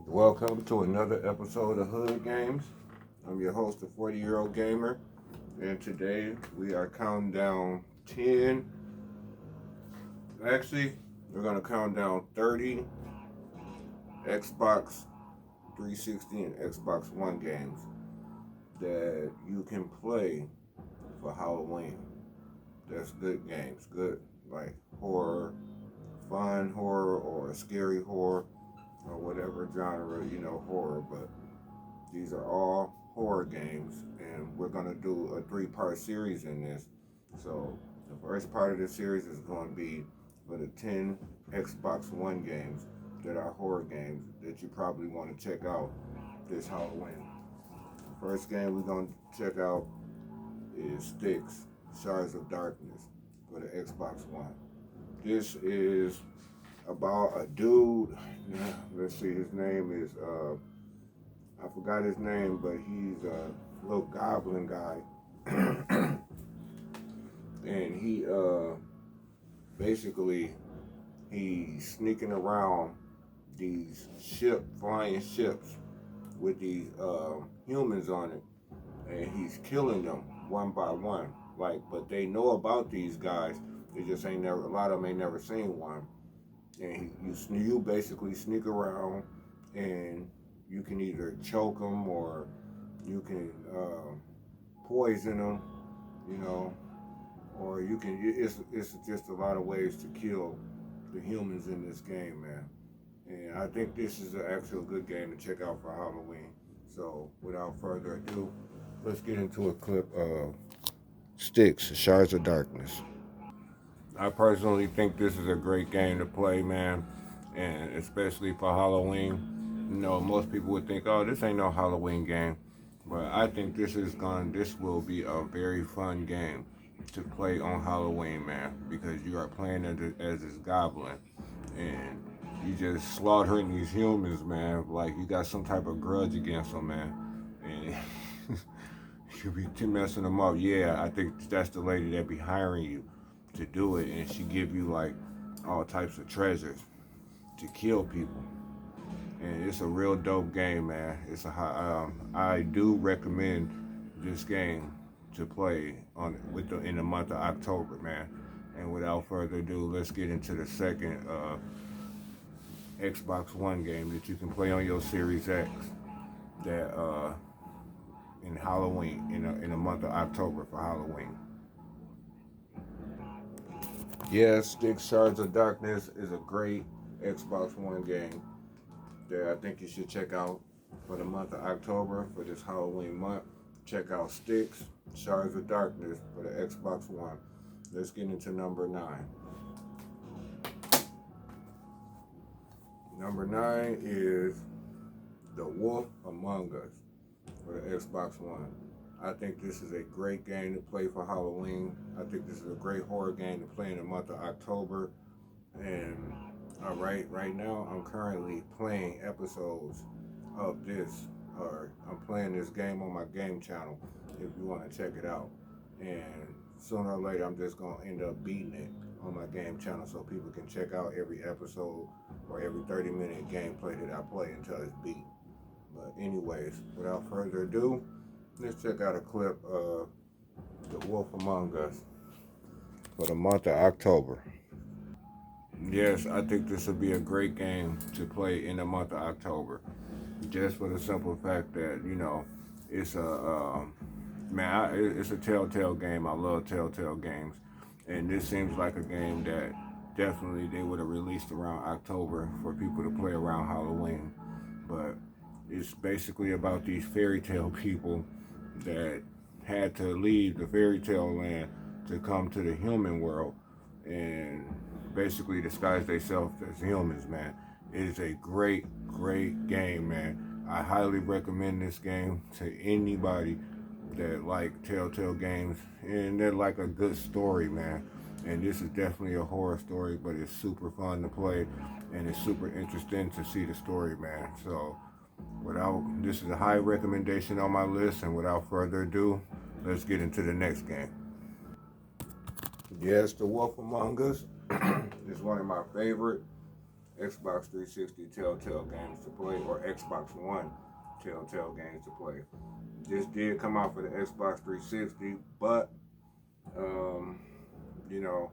Welcome to another episode of Hood Games. I'm your host, the 40-year-old gamer, and today we are counting down 10. Actually, we're going to count down 30 Xbox 360 and Xbox One games that you can play for Halloween. That's good games, good like horror, fun horror, or scary horror, or whatever genre, horror, but these are all horror games, and we're going to do a three-part series in this. So the first part of the series is going to be for the 10 Xbox One games that are horror games that you probably want to check out this Halloween. The first game we're going to check out is Styx, Shards of Darkness for the Xbox One. This is about a dude, let's see, his name is, I forgot his name, but he's a little goblin guy. And he, basically, he's sneaking around these flying ships with these humans on it. And he's killing them one by one. But they know about these guys. They just a lot of them ain't never seen one. And you basically sneak around, and you can either choke them or you can poison them, or you can. It's just a lot of ways to kill the humans in this game, man. And I think this is an actual good game to check out for Halloween. So without further ado, let's get into a clip of Styx, Shards of Darkness. I personally think this is a great game to play, man, and especially for Halloween. Most people would think, "Oh, this ain't no Halloween game," but I think this will be a very fun game to play on Halloween, man, because you are playing as this goblin, and you just slaughtering these humans, man. Like you got some type of grudge against them, man, and you be messing them up. Yeah, I think that's the lady that be hiring you to do it, and she give you like all types of treasures to kill people, and it's a real dope game, man. I do recommend this game to play in the month of October, man. And without further ado, let's get into the second Xbox One game that you can play on your Series X that in Halloween in the month of October for Halloween. Yes, Styx Shards of Darkness is a great Xbox One game that I think you should check out for the month of October for this Halloween month. Check out Styx Shards of Darkness for the Xbox One. Let's get into number 9. Number 9 is The Wolf Among Us for the Xbox One. I think this is a great game to play for Halloween. I think this is a great horror game to play in the month of October. And right now I'm currently playing episodes of this, or I'm playing this game on my game channel if you want to check it out. And sooner or later I'm just going to end up beating it on my game channel so people can check out every episode or every 30-minute gameplay that I play until it's beat. But anyways, without further ado, let's check out a clip of The Wolf Among Us for the month of October. Yes, I think this will be a great game to play in the month of October. Just for the simple fact that, it's it's a Telltale game. I love Telltale games. And this seems like a game that definitely they would have released around October for people to play around Halloween. But it's basically about these fairy tale people that had to leave the fairy tale land to come to the human world and basically disguise themselves as humans, man. It is a great, great game, man. I highly recommend this game to anybody that like Telltale games and they're like a good story, man. And this is definitely a horror story, but it's super fun to play and it's super interesting to see the story, man. So this is a high recommendation on my list, and without further ado, let's get into the next game. Yes, The Wolf Among Us is one of my favorite Xbox 360 Telltale games to play, or Xbox One Telltale games to play. This did come out for the Xbox 360, but um, you know,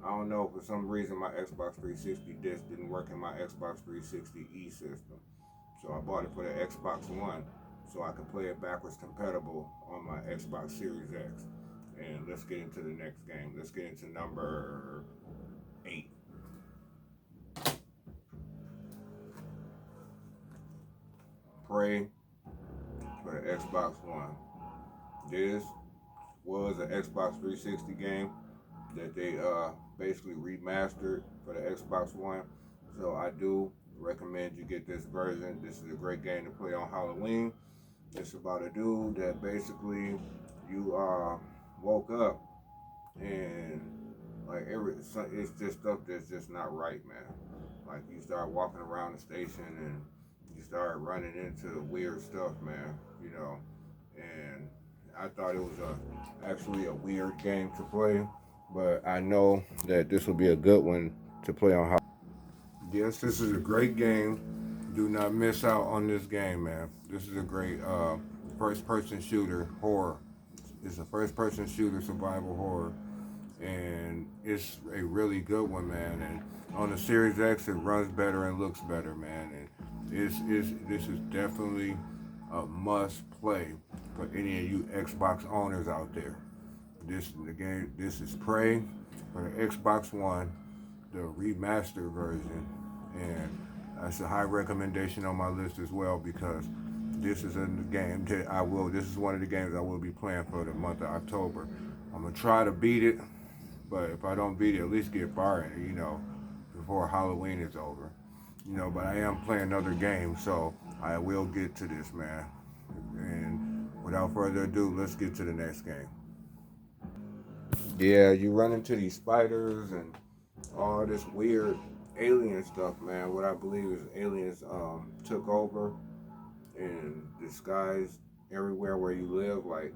I don't know, for some reason my Xbox 360 disc didn't work in my Xbox 360 E system. So I bought it for the Xbox One so I can play it backwards compatible on my Xbox Series X. And let's get into the next game. Let's get into number 8. Prey for the Xbox One. This was an Xbox 360 game that they basically remastered for the Xbox One. So I do recommend you get this version. This is a great game to play on Halloween. It's about a dude that basically you woke up and like it's just stuff that's just not right, man. Like you start walking around the station and you start running into weird stuff, man. You know, and I thought it was actually a weird game to play, but I know that this will be a good one to play on. Yes, this is a great game. Do not miss out on this game, man. This is a great first-person shooter horror. It's a first-person shooter survival horror, and it's a really good one, man. And on the Series X, it runs better and looks better, man. And this is definitely a must play for any of you Xbox owners out there. This is Prey for the Xbox One, the remastered version, and that's a high recommendation on my list as well because this is a game that I will. This is one of the games I will be playing for the month of October. I'm gonna try to beat it, but if I don't beat it, at least get far in it, before Halloween is over. But I am playing other games, so I will get to this, man. And without further ado, let's get to the next game. Yeah, you run into these spiders and all this weird alien stuff, man. What I believe is aliens took over and disguised everywhere where you live. Like,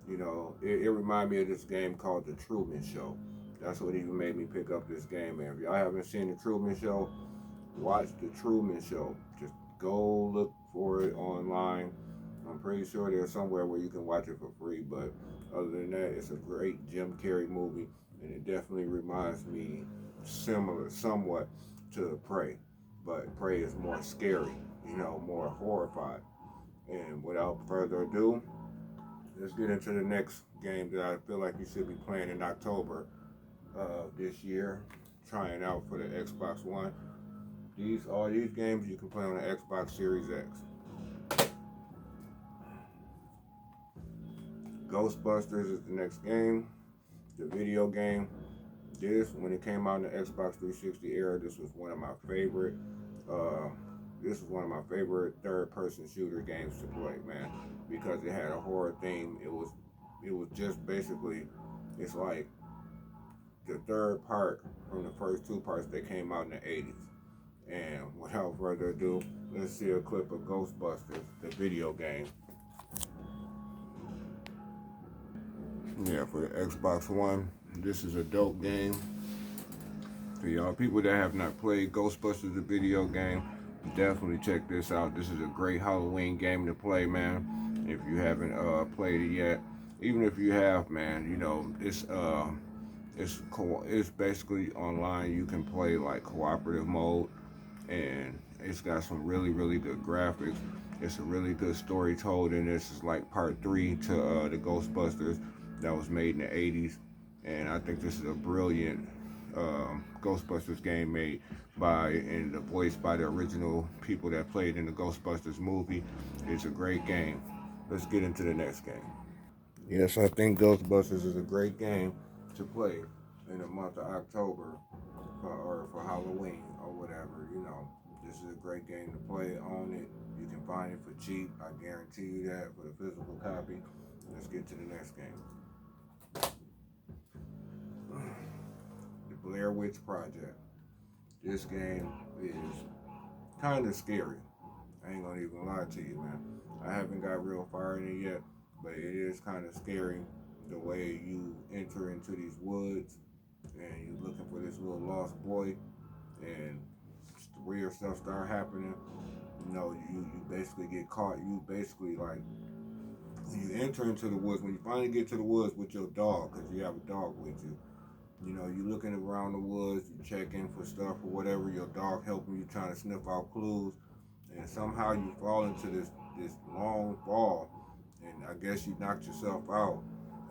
it reminded me of this game called The Truman Show. That's what even made me pick up this game, man. If y'all haven't seen The Truman Show, watch The Truman Show. Just go look for it online. I'm pretty sure there's somewhere where you can watch it for free, but other than that, it's a great Jim Carrey movie, and it definitely reminds me somewhat to Prey, but Prey is more scary, more horrified. And without further ado, let's get into the next game that I feel like you should be playing in October this year, trying out for the Xbox One. All these games you can play on the Xbox Series X. Ghostbusters is the next game, the video game. When it came out in the Xbox 360 era, this was one of my favorite. This is one of my favorite third-person shooter games to play, man, because it had a horror theme. It was just basically, it's like the third part from the first two parts that came out in the 80s. And without further ado, let's see a clip of Ghostbusters, the video game. Yeah, for the Xbox One, this is a dope game. For y'all people that have not played Ghostbusters, the video game, definitely check this out. This is a great Halloween game to play, man. If you haven't played it yet, even if you have, man, it's basically online. You can play like cooperative mode, and it's got some really, really good graphics. It's a really good story told in this. It's like part 3 to the Ghostbusters that was made in the 80s. And I think this is a brilliant Ghostbusters game made and voiced by the original people that played in the Ghostbusters movie. It's a great game. Let's get into the next game. Yes, I think Ghostbusters is a great game to play in the month of October or for Halloween or whatever. This is a great game to play. Own it. You can find it for cheap. I guarantee you that for the physical copy. Let's get to the next game. The Blair Witch Project. This game is kind of scary. I ain't gonna even lie to you, man. I haven't got real far in it yet, but it is kind of scary the way you enter into these woods and you're looking for this little lost boy, and weird stuff start happening, you basically get caught. You basically like when you enter into the woods, when you finally get to the woods with your dog, because you have a dog with you. You looking around the woods, you checking for stuff or whatever. Your dog helping you, trying to sniff out clues, and somehow you fall into this long fall, and I guess you knocked yourself out,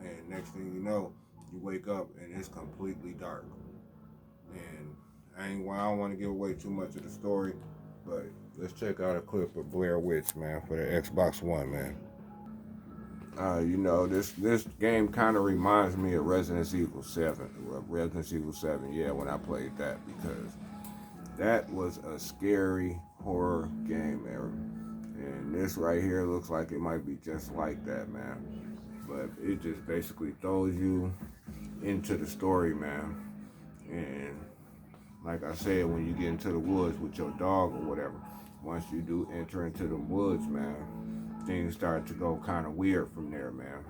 and next thing you know, you wake up and it's completely dark. And I don't want to give away too much of the story, but let's check out a clip of Blair Witch, man, for the Xbox One, man. This game kind of reminds me of Resident Evil 7. Resident Evil 7, yeah, when I played that, because that was a scary horror game, man. And this right here looks like it might be just like that, man. But it just basically throws you into the story, man. And like I said, when you get into the woods with your dog or whatever, once you do enter into the woods, man, things start to go kind of weird from there, man.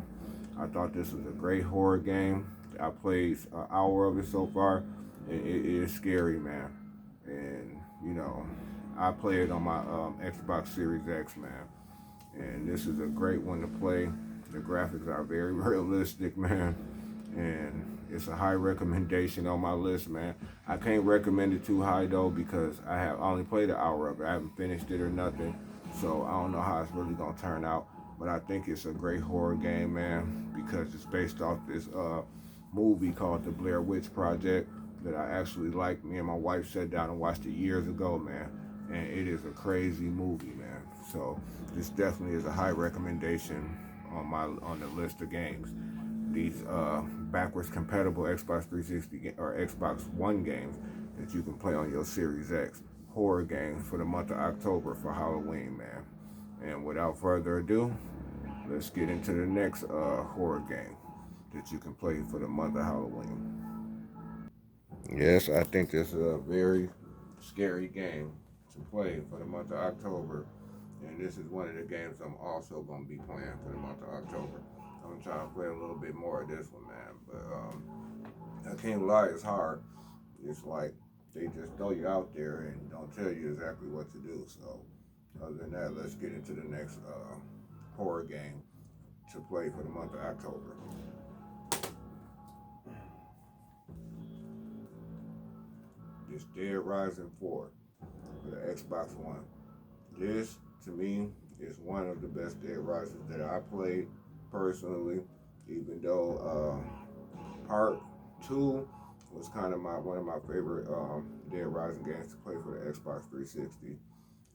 I thought this was a great horror game. I played an hour of it so far, and it is scary, man. And I play it on my Xbox Series X, man. And this is a great one to play. The graphics are very realistic, man. And it's a high recommendation on my list, man. I can't recommend it too high though, because I only played an hour of it. I haven't finished it or nothing, so I don't know how it's really gonna turn out. But I think it's a great horror game, man, because it's based off this movie called The Blair Witch Project that I actually like. Me and my wife sat down and watched it years ago, man, and it is a crazy movie, man. So this definitely is a high recommendation on the list of games. These backwards compatible Xbox 360 or Xbox One games that you can play on your Series X. Horror games for the month of October for Halloween, man. And without further ado, let's get into the next horror game that you can play for the month of Halloween. Yes, I think this is a very scary game to play for the month of October. And this is one of the games I'm also going to be playing for the month of October. I'm trying to play a little bit more of this one, man. But I can't lie, it's hard. It's like they just throw you out there and don't tell you exactly what to do. So other than that, let's get into the next horror game to play for the month of October. This Dead Rising 4 for the Xbox One. This, to me, is one of the best Dead Risings that I played personally, even though Part 2 was kind of one of my favorite Dead Rising games to play for the Xbox 360.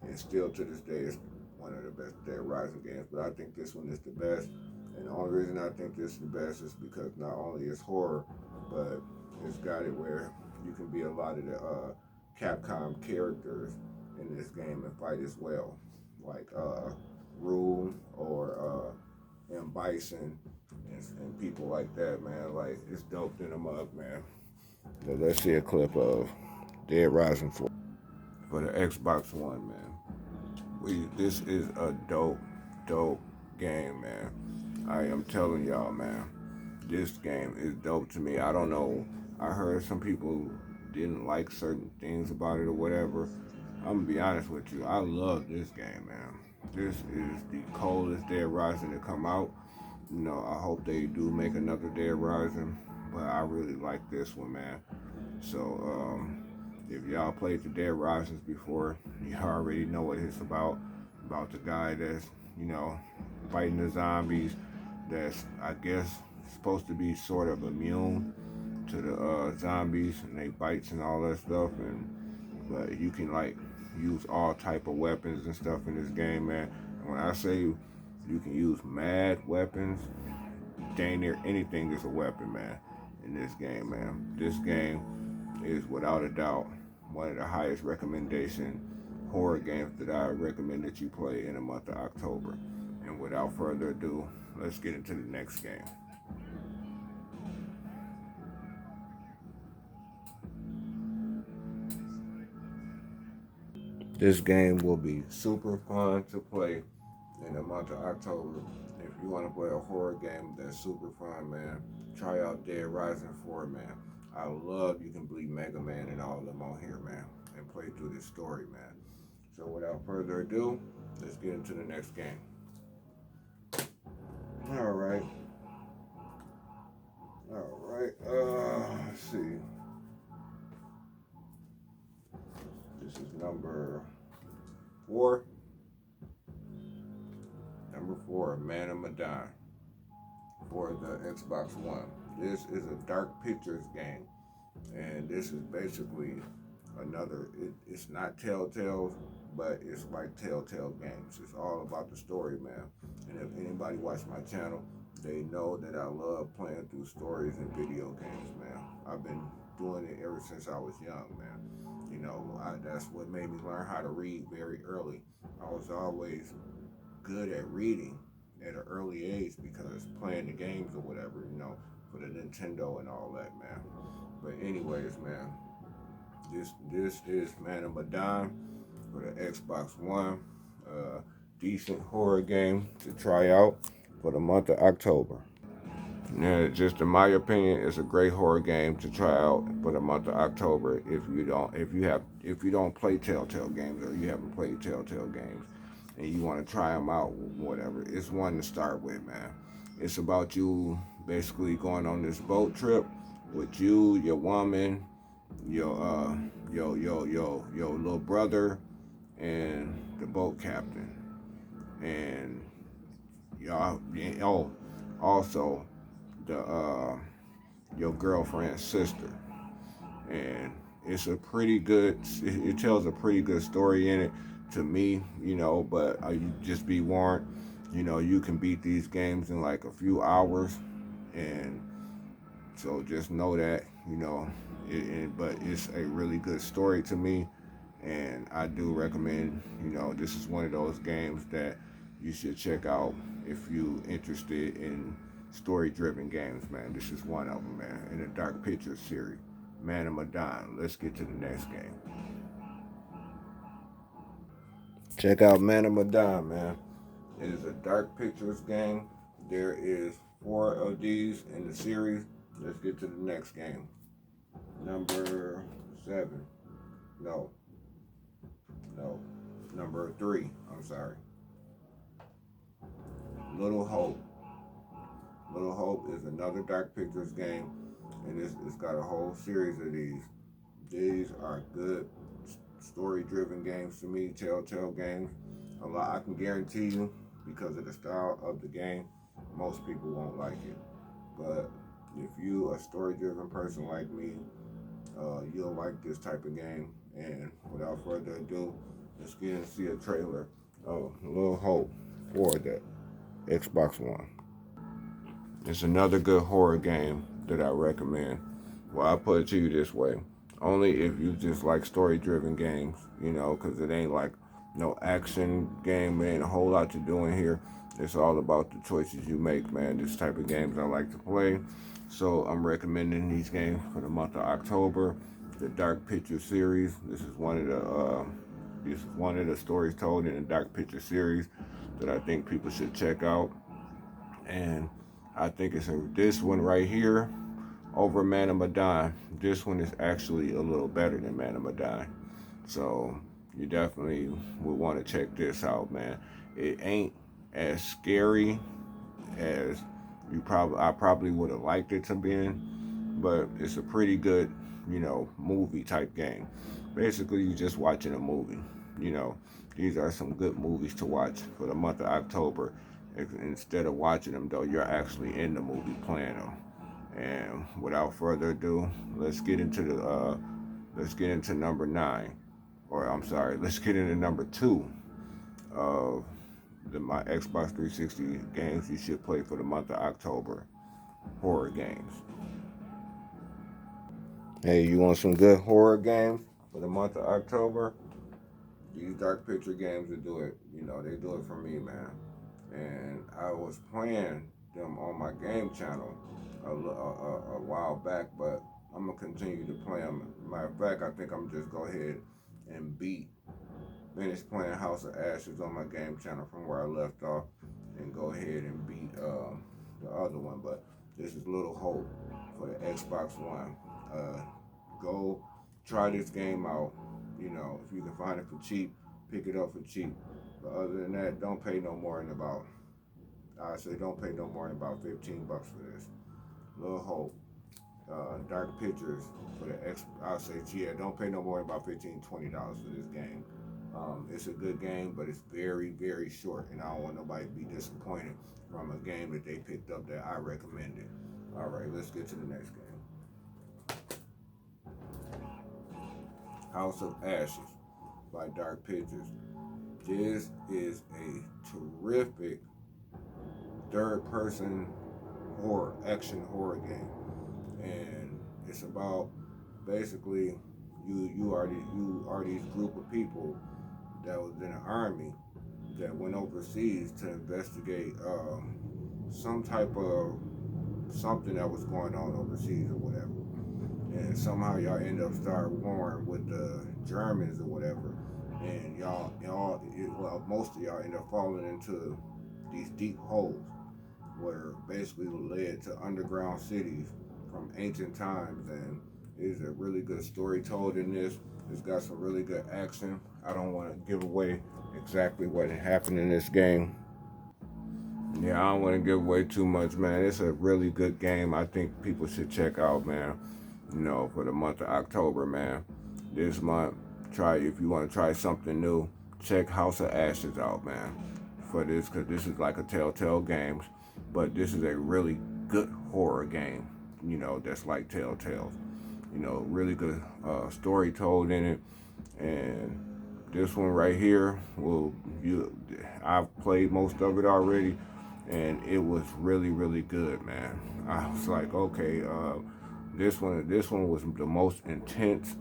And still to this day, it's one of the best Dead Rising games. But I think this one is the best. And the only reason I think this is the best is because not only is horror, but it's got it where you can be a lot of the Capcom characters in this game and fight as well. Like Rue or M. Bison and people like that, man. Like, it's dope in them up, man. So let's see a clip of Dead Rising 4 for the Xbox One, man. This is a dope game, man. I am telling y'all, man. This game is dope to me. I don't know. I heard some people didn't like certain things about it or whatever. I'm gonna be honest with you. I love this game, man. This is the coldest Dead Rising to come out. I hope they do make another Dead Rising, but I really like this one, man. So, if y'all played the Dead Risings before, you already know what it's about. About the guy that's, fighting the zombies that's, I guess, supposed to be sort of immune to the zombies and they bites and all that stuff. But you can, use all type of weapons and stuff in this game, man. And when I say you can use mad weapons, dang near anything is a weapon, man, in this game, man. This game is without a doubt one of the highest recommendation horror games that I recommend that you play in the month of October. And without further ado, let's get into the next game. This game will be super fun to play in the month of October. If you want to play a horror game that's super fun, man, try out Dead Rising 4, man. I love you can bleed Mega Man and all of them on here, man. and play through this story, man. So without further ado, let's get into the next game. All right. Let's see. This is number 4. Number 4, Man of Medan for the Xbox One. This is a Dark Pictures game, and this is basically another. It's not Telltale, but it's like Telltale games. It's all about the story, man. And if anybody watch my channel, they know that I love playing through stories in video games, man. I've been doing it ever since I was young, man. You know, that's what made me learn how to read very early. I was always good at reading at an early age because playing the games or whatever, you know, for the Nintendo and all that, man. But anyways, man, this is Man of Medan for the Xbox One. Decent horror game to try out for the month of October. Yeah, just in my opinion, it's a great horror game to try out for the month of October. If you don't play Telltale games or you haven't played Telltale games, and you want to try them out, whatever, it's one to start with, man. It's about you basically going on this boat trip with you, your woman, your little brother, and the boat captain, and y'all. Oh, also the your girlfriend's sister, and it's a pretty good. It tells a pretty good story in it to me, you know. But you just be warned, you know, you can beat these games in like a few hours, and so just know that, you know. But it's a really good story to me, and I do recommend. You know, this is one of those games that you should check out if you interested in story-driven games, man. This is one of them, man. In the Dark Pictures series, Man of Medan. Let's get to the next game. Check out Man of Medan, man. It is a Dark Pictures game. There is 4 of these in the series. Let's get to the next game. Number 7. No. Number 3. I'm sorry. Little Hope. Little Hope is another Dark Pictures game, and it's got a whole series of these. These are good story-driven games to me, Telltale games. A lot, I can guarantee you, because of the style of the game, most people won't like it. But if you a story-driven person like me, you'll like this type of game. And without further ado, let's get and see a trailer of Little Hope for the Xbox One. It's another good horror game that I recommend. Well, I put it to you this way. Only if you just like story-driven games, you know, because it ain't like no action game. It ain't a whole lot to do in here. It's all about the choices you make, man. This type of games I like to play. So I'm recommending these games for the month of October. The Dark Picture series. This is one of the stories told in the Dark Picture series that I think people should check out. And I think this one right here over Man of Medan. This one is actually a little better than Man of Medan. So you definitely would want to check this out, man. It ain't as scary as I probably would have liked it to be, but it's a pretty good, you know, movie type game. Basically, you're just watching a movie. You know, these are some good movies to watch for the month of October. Instead of watching them, though, you're actually in the movie playing them. And without further ado, let's get into number 9, or I'm sorry, let's get into number 2 of my Xbox 360 games you should play for the month of October, horror games. Hey, you want some good horror games for the month of October? These Dark Picture games will do it. You know, they do it for me, man. And I was playing them on my game channel a while back, but I'm going to continue to play them. Matter of fact, I think I'm just go ahead and finish playing House of Ashes on my game channel from where I left off and go ahead and beat the other one. But this is Little Hope for the Xbox One. Go try this game out. You know, if you can find it for cheap, pick it up for cheap. But other than that, don't pay no more than about, I say don't pay no more than about $15 for this. Little Hope, Dark Pictures for the X. I'll say, yeah, don't pay no more than about $15, $20 for this game. It's a good game, but it's very, very short, and I don't want nobody to be disappointed from a game that they picked up that I recommended. All right, let's get to the next game. House of Ashes by Dark Pictures. This is a terrific third-person action horror game, and it's about basically you are these group of people that was in an army that went overseas to investigate some type of something that was going on overseas or whatever, and somehow y'all end up start warring with the Germans or whatever, and most of y'all end up falling into these deep holes were basically led to underground cities from ancient times, and there's a really good story told in this. It's got some really good action. I don't want to give away exactly what happened in this game. Yeah, I don't want to give away too much, man. It's a really good game. I think people should check out, man. You know, for the month of October, man. This month, if you want to try something new, check House of Ashes out, man. For this, because this is like a Telltale Games, but this is a really good horror game. You know, that's like Telltale. You know, really good story told in it, and this one right here I've played most of it already, and it was really, really good, man. I was like, okay, this one was the most intense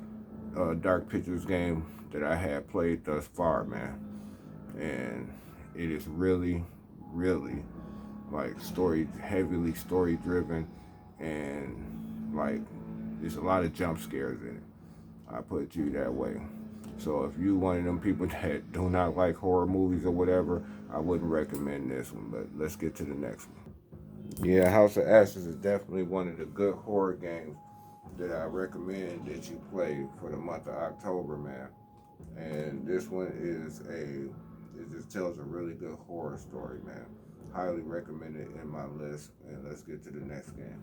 Dark Pictures game that I had played thus far, man. And it is really, really like heavily story driven, and like there's a lot of jump scares in it. I put it to you that way. So if you one of them people that do not like horror movies or whatever, I wouldn't recommend this one. But let's get to the next one. Yeah, House of Ashes is definitely one of the good horror games that I recommend that you play for the month of October, man. And this one it just tells a really good horror story, man. Highly recommend it in my list. And let's get to the next game,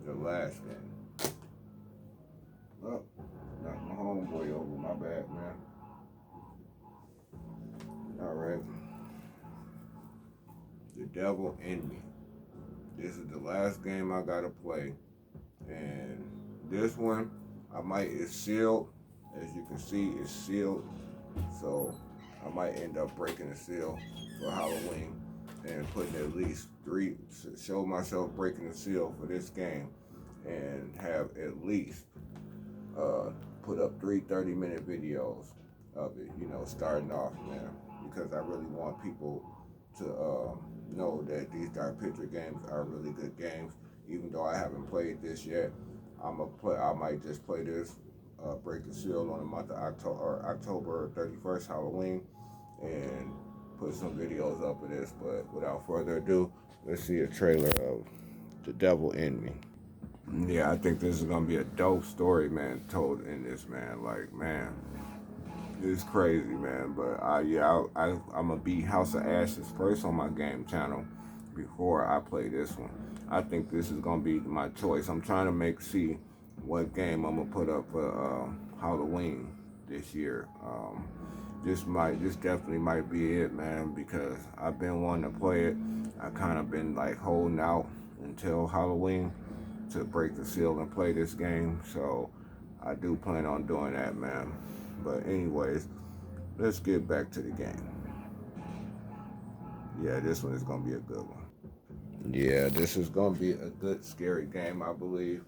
the last game. Oh, knocked my homeboy over. My bad, man. All right. The Devil in Me. This is the last game I gotta play, and this one it's sealed. As you can see, it's sealed. So I might end up breaking the seal for Halloween and putting at least show myself breaking the seal for this game, and have at least put up 3 30-minute videos of it, you know, starting off, man, because I really want people to know that these Dark Picture games are really good games. Even though I haven't played this yet, I might just play this, break the seal on the month of October 31st, Halloween, and put some videos up of this. But without further ado, let's see a trailer of The Devil in Me. Yeah, I think this is gonna be a dope story, man, told in this, man. Like, man, it's crazy, man. But I'm gonna beat House of Ashes first on my game channel before I play this one. I think this is gonna be my choice. I'm trying to see what game I'm gonna put up for Halloween this year. This definitely might be it, man, because I've been wanting to play it. I kind of been like holding out until Halloween to break the seal and play this game. So I do plan on doing that, man. But anyways, let's get back to the game. Yeah, this one is gonna be a good one. Yeah, this is gonna be a good scary game, I believe.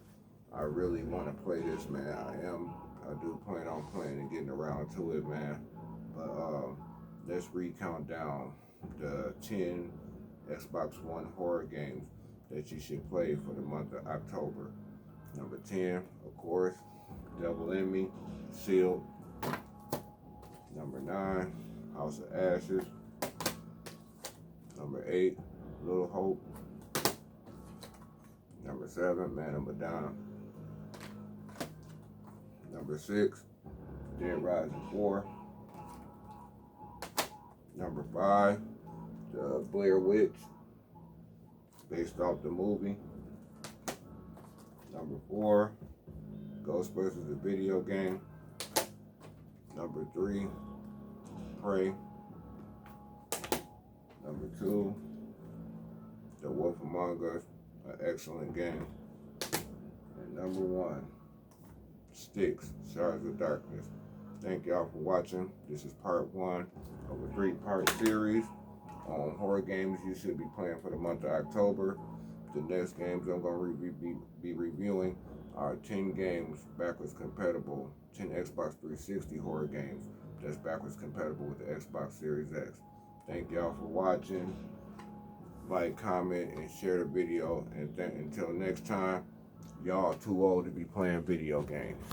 I really want to play this, man. I do plan on playing and getting around to it, man. But let's recount down the 10 Xbox One horror games that you should play for the month of October. Number 10, of course, Devil in Me, Sealed. Number 9, House of Ashes. Number 8, Little Hope. Number 7, Man of Medan. Number 6, Dead Rising 4. Number 5, The Blair Witch, based off the movie. Number 4, Ghostbusters, the video game. Number 3, Prey. Number 2, The Wolf Among Us, an excellent game. And number 1, Styx, Shards of Darkness. Thank y'all for watching. This is part 1 of a 3-part series on horror games you should be playing for the month of October. The next games I'm going to be reviewing are 10 games backwards compatible, 10 Xbox 360 horror games that's backwards compatible with the Xbox Series X. Thank y'all for watching. Like, comment, and share the video. And until next time, y'all too old to be playing video games.